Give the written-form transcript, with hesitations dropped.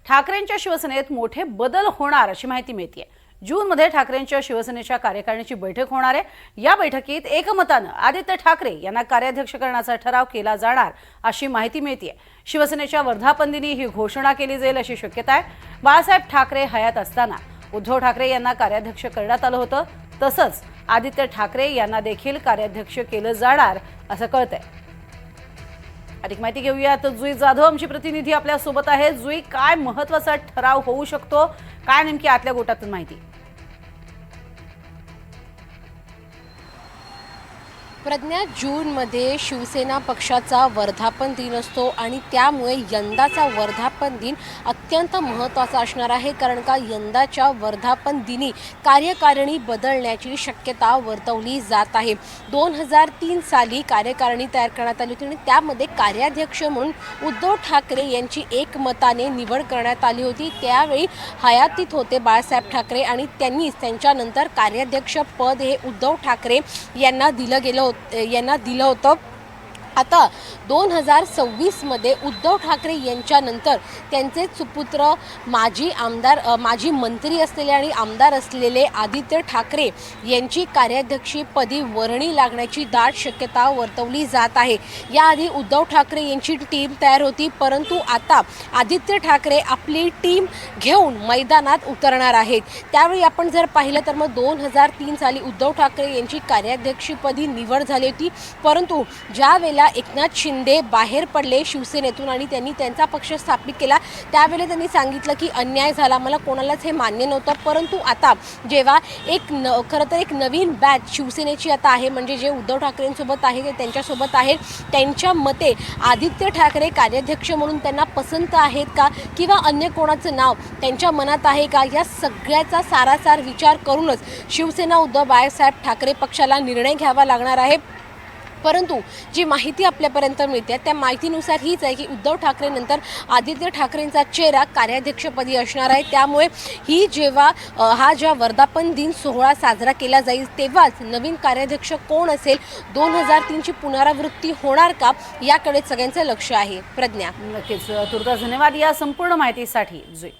ठाकरेंच्या शिवसेनेत मोठे बदल होणार अशी माहिती मिळते। जूनमध्ये ठाकरेंच्या शिवसेनेच्या कार्यकारिणीची बैठक होणार आहे। या बैठकीत एकमताने आदित्य ठाकरे यांना कार्याध्यक्ष करण्याचा ठराव केला जाणार अशी माहिती मिळते। शिवसेनेच्या वर्धापन दिनी ही घोषणा केली जाईल अशी शक्यता आहे। बाळासाहेब ठाकरे हयात असताना उद्धव ठाकरे यांना कार्याध्यक्ष करण्यात आलं होतं, तसंच आदित्य ठाकरे यांना देखील कार्याध्यक्ष केलं जाणार असं कळतंय। अधिक माहिती घेऊयात। जुई जाधव आमची प्रतिनिधी आपल्या सोबत आहे। जुई, काय महत्त्वाचा ठराव होऊ शकतो, काय नेमकी आतल्या गोटातून माहिती? प्रज्ञा, जूनमध्ये शिवसेना पक्षाचा वर्धापन दिन असतो आणि त्यामुळे यंदाचा वर्धापन दिन अत्यंत महत्त्वाचा असणार आहे, कारण का यंदाच्या वर्धापन दिनी कार्यकारिणी बदलण्याची शक्यता वर्तवली जात आहे। 2003 साली कार्यकारिणी तयार करण्यात आली होती आणि त्यामध्ये कार्याध्यक्ष म्हणून उद्धव ठाकरे यांची एकमताने निवड करण्यात आली होती। त्यावेळी हयातीत होते बाळासाहेब ठाकरे आणि त्यांनीच त्यांच्यानंतर कार्याध्यक्ष पद हे उद्धव ठाकरे यांना दिलं होतं। आता 2026 मध्ये उद्धव ठाकरे यांच्यानंतर त्यांचे सुपुत्र माजी मंत्री असलेले आणि आमदार असलेले आदित्य ठाकरे यांची कार्याध्यक्षपदी वर्णी लागण्याची दाट शक्यता वर्तवली जात आहे। याआधी उद्धव ठाकरे यांची टीम तयार होती, परंतु आता आदित्य ठाकरे आपली टीम घेऊन मैदानात उतरणार आहेत। त्यावेळी आपण जर पाहिलं तर मग 2003 साली उद्धव ठाकरे यांची कार्याध्यक्षपदी निवड झाली होती, परंतु ज्या वेळेला एकनाथ शिंदे बाहेर पडले शिवसेनेतून आणि त्यांनी त्यांचा पक्ष स्थापित केला, त्यावेळेला त्यांनी सांगितलं की अन्याय झाला, मला कोणालाच हे मान्य नव्हतं। परंतु आता जेव्हा खरं तर एक नवीन बॅच शिवसेनेची आता आहे, म्हणजे जे उद्धव ठाकरेंसोबत आहे ते त्यांच्यासोबत आहे, त्यांच्या मते आदित्य ठाकरे कार्याध्यक्ष म्हणून त्यांना पसंत आहेत का किंवा अन्य कोणाचं नाव त्यांच्या मनात आहे का, या सगळ्याचा सारासार विचार करूनच शिवसेना उद्धव बाळासाहेब ठाकरे पक्षाला निर्णय घ्यावा लागणार आहे। परंतु जी माहिती आपल्यापर्यंत मिळते त्या माहितीनुसार हीच आहे की उद्धव ठाकरे नंतर आदित्य ठाकरेंचा चेहरा कार्याध्यक्षपदी असणार आहे। त्यामुळे ही जेव्हा ज्या वर्धापन दिन सोहळा साजरा केला जाईल तेव्हाच नवीन कार्याध्यक्ष कोण असेल, 2003 ची पुनरावृत्ती होणार का, याकडे सगळ्यांचं लक्ष आहे। प्रज्ञा, नक्कीच तुर्तास धन्यवाद या संपूर्ण माहितीसाठी जुई।